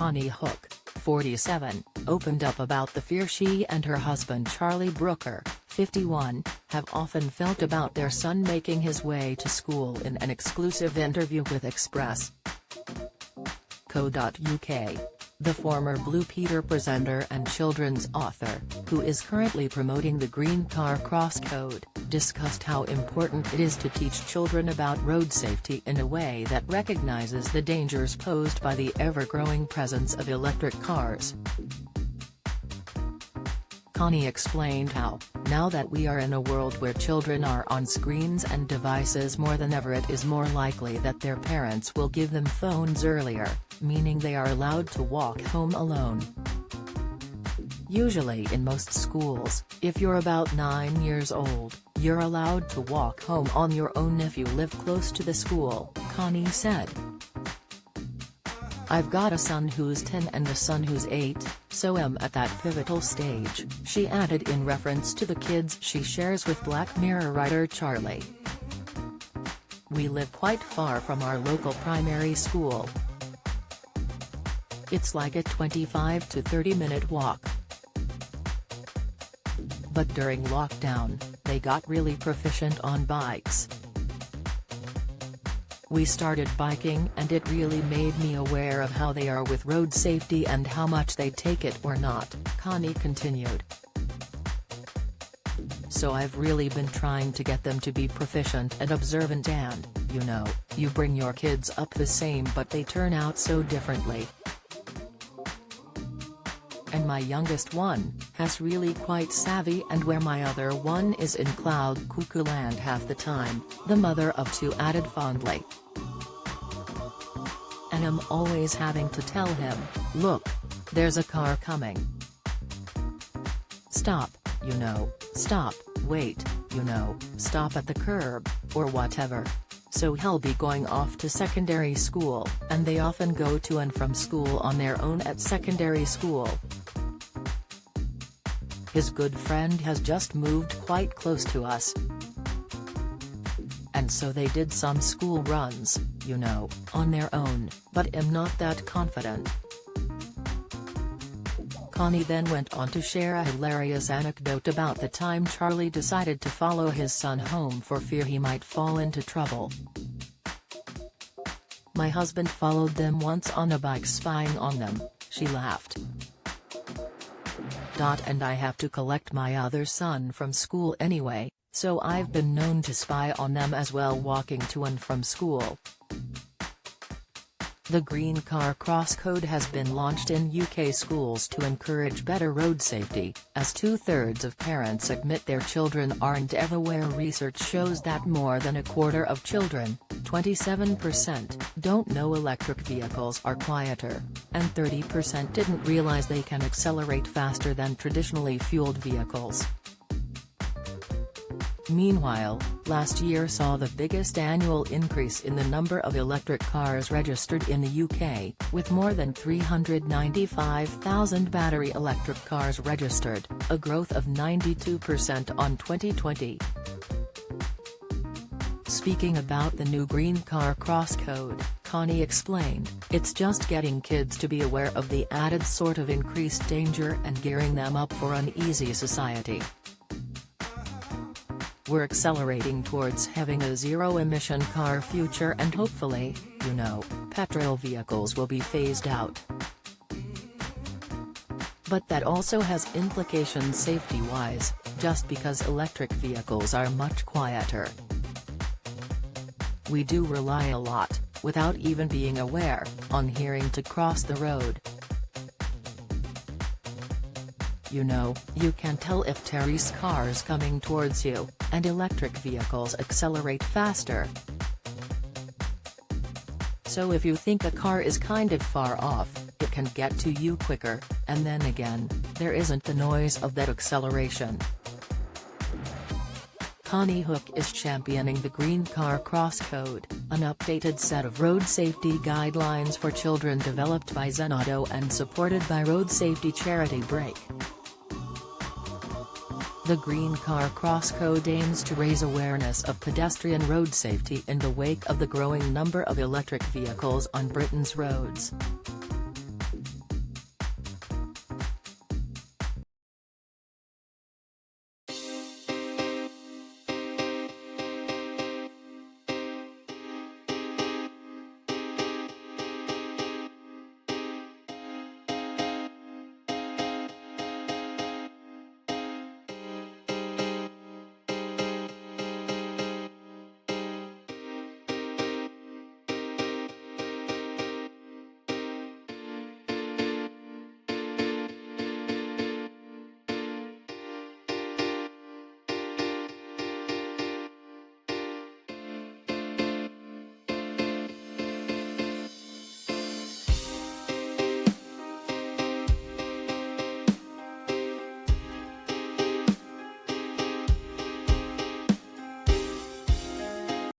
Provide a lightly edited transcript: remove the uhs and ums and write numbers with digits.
Konnie Huq, 47, opened up about the fear she and her husband Charlie Brooker, 51, have often felt about their son making his way to school in an exclusive interview with Express.co.uk. The former Blue Peter presenter and children's author, who is currently promoting the Green Car Cross Code, discussed how important it is to teach children about road safety in a way that recognizes the dangers posed by the ever-growing presence of electric cars. Konnie explained how, now that we are in a world where children are on screens and devices more than ever, it is more likely that their parents will give them phones earlier, meaning they are allowed to walk home alone. Usually in most schools, if you're about 9 years old, you're allowed to walk home on your own if you live close to the school, Konnie said. I've got a son who's 10 and a son who's 8, so I'm at that pivotal stage, she added in reference to the kids she shares with Black Mirror writer Charlie. We live quite far from our local primary school. It's like a 25 to 30-minute walk. But during lockdown, they got really proficient on bikes. We started biking and it really made me aware of how they are with road safety and how much they take it or not, Konnie continued. So I've really been trying to get them to be proficient and observant and, you bring your kids up the same but they turn out so differently. And my youngest one has really quite savvy, and where my other one is in cloud cuckoo land half the time, the mother of two added fondly. And I'm always having to tell him, look, there's a car coming. Stop, stop, wait, stop at the curb, or whatever. So he'll be going off to secondary school, and they often go to and from school on their own at secondary school. His good friend has just moved quite close to us. And so they did some school runs, on their own, but am not that confident. Konnie then went on to share a hilarious anecdote about the time Charlie decided to follow his son home for fear he might fall into trouble. My husband followed them once on a bike spying on them, she laughed. And I have to collect my other son from school anyway, so I've been known to spy on them as well walking to and from school. The Green Car Cross Code has been launched in UK schools to encourage better road safety, as 2/3 of parents admit their children aren't ever aware. Research shows that more than a quarter of children, 27%, don't know electric vehicles are quieter, and 30% didn't realize they can accelerate faster than traditionally fueled vehicles. Meanwhile, last year saw the biggest annual increase in the number of electric cars registered in the UK, with more than 395,000 battery electric cars registered, a growth of 92% on 2020. Speaking about the new Green Car Cross Code, Konnie explained, it's just getting kids to be aware of the added sort of increased danger and gearing them up for an easy society. We're accelerating towards having a zero-emission car future and hopefully, petrol vehicles will be phased out. But that also has implications safety-wise, just because electric vehicles are much quieter. We do rely a lot, without even being aware, on hearing to cross the road. You can tell if Terry's car's coming towards you, and electric vehicles accelerate faster. So if you think a car is kind of far off, it can get to you quicker, and then again, there isn't the noise of that acceleration. Konnie Huq is championing the Green Car Cross Code, an updated set of road safety guidelines for children developed by Zenauto and supported by road safety charity Break. The Green Car Cross Code aims to raise awareness of pedestrian road safety in the wake of the growing number of electric vehicles on Britain's roads.